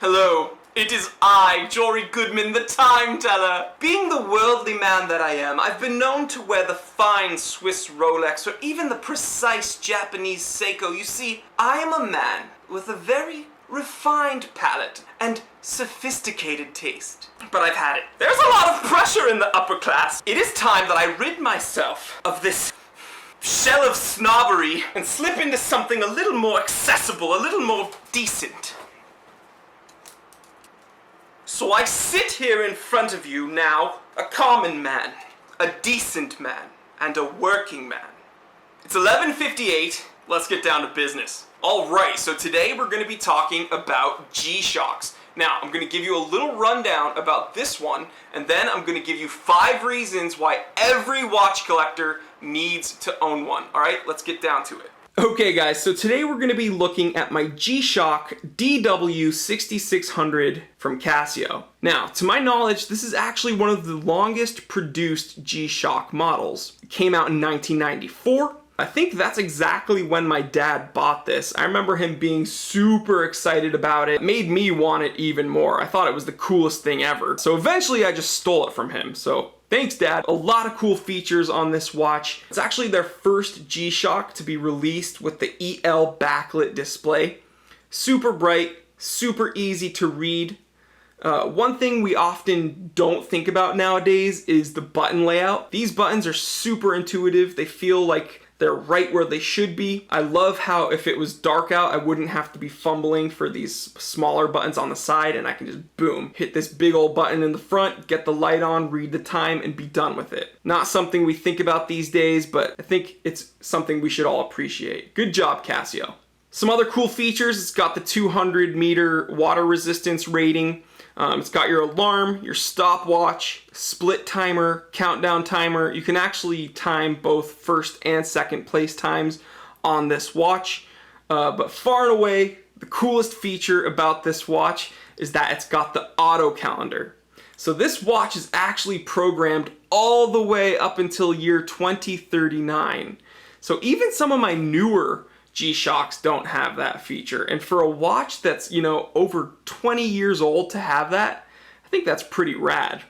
Hello, it is I, Jory Goodman, the Time Teller. Being the worldly man that I am, I've been known to wear the fine Swiss Rolex or even the precise Japanese Seiko. You see, I am a man with a very refined palate and sophisticated taste. But I've had it. There's a lot of pressure in the upper class. It is time that I rid myself of this shell of snobbery and slip into something a little more accessible, a little more decent. So I sit here in front of you now, a common man, a decent man, and a working man. It's 11:58, let's get down to business. Alright, so today we're going to be talking about G-Shocks. Now, I'm going to give you a little rundown about this one, and then I'm going to give you 5 reasons why every watch collector needs to own one. Alright, let's get down to it. Okay guys, so today we're going to be looking at my G-Shock DW6600 from Casio. Now, to my knowledge, this is actually one of the longest produced G-Shock models. It came out in 1994. I think that's exactly when my dad bought this. I remember him being super excited about it. It made me want it even more. I thought it was the coolest thing ever. So eventually I just stole it from him. So thanks, Dad. A lot of cool features on this watch. It's actually their first G-Shock to be released with the EL backlit display. Super bright, super easy to read. One thing we often don't think about nowadays is the button layout. These buttons are super intuitive. They feel like they're right where they should be. I love how if it was dark out, I wouldn't have to be fumbling for these smaller buttons on the side, and I can just boom, hit this big old button in the front, get the light on, read the time, and be done with it. Not something we think about these days, but I think it's something we should all appreciate. Good job, Casio. Some other cool features, it's got the 200-meter water resistance rating. It's got your alarm, your stopwatch, split timer, countdown timer. You can actually time both first and second place times on this watch. But far and away, the coolest feature about this watch is that it's got the auto calendar. So this watch is actually programmed all the way up until year 2039. So even some of my newer G-Shocks don't have that feature. And for a watch that's, over 20 years old to have that, I think that's pretty rad.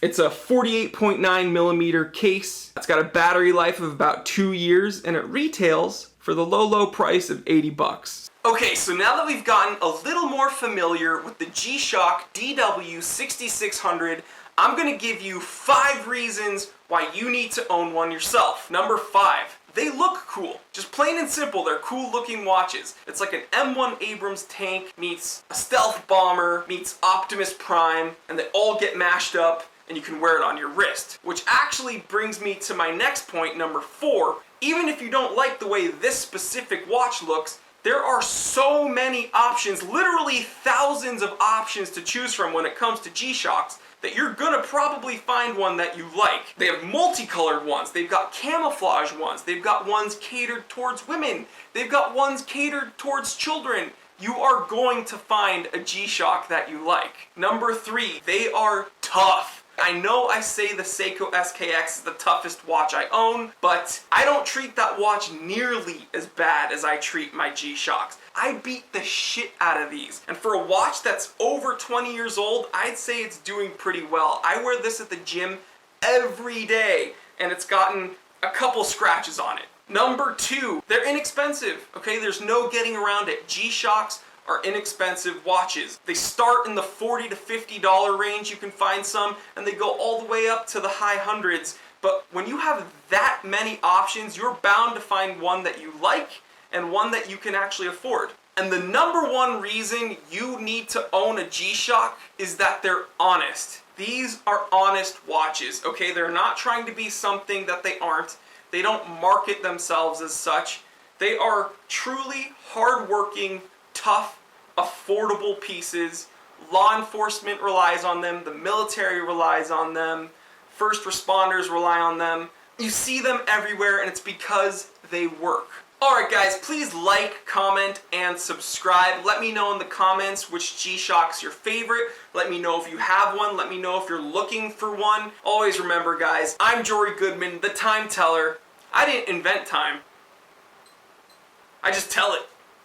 It's a 48.9 millimeter case. It's got a battery life of about 2 years, and it retails for the low price of 80 bucks. Okay, so now that we've gotten a little more familiar with the G-Shock DW6600, I'm gonna give you 5 reasons why you need to own one yourself. Number 5. They look cool. Just plain and simple, they're cool looking watches. It's like an M1 Abrams tank meets a stealth bomber meets Optimus Prime, and they all get mashed up and you can wear it on your wrist. Which actually brings me to my next point, number 4. Even if you don't like the way this specific watch looks, there are so many options, literally thousands of options to choose from when it comes to G-Shocks, that you're gonna probably find one that you like. They have multicolored ones, they've got camouflage ones, they've got ones catered towards women, they've got ones catered towards children. You are going to find a G-Shock that you like. Number 3, they are tough. I know I say the Seiko SKX is the toughest watch I own, but I don't treat that watch nearly as bad as I treat my G-Shocks. I beat the shit out of these. And for a watch that's over 20 years old, I'd say it's doing pretty well. I wear this at the gym every day, and it's gotten a couple scratches on it. Number 2, they're inexpensive, okay? There's no getting around it. G-Shocks are inexpensive watches. They start in the $40 to $50 range, you can find some, and they go all the way up to the high hundreds. But when you have that many options, you're bound to find one that you like and one that you can actually afford. And the number 1 reason you need to own a G-Shock is that they're honest. These are honest watches, okay? They're not trying to be something that they aren't. They don't market themselves as such. They are truly hardworking, tough, affordable pieces. Law enforcement relies on them, the military relies on them, first responders rely on them. You see them everywhere, and it's because they work. Alright guys, please like, comment, and subscribe. Let me know in the comments which G-Shock's your favorite. Let me know if you have one. Let me know if you're looking for one. Always remember guys, I'm Jory Goodman, the Time Teller. I didn't invent time. I just tell it.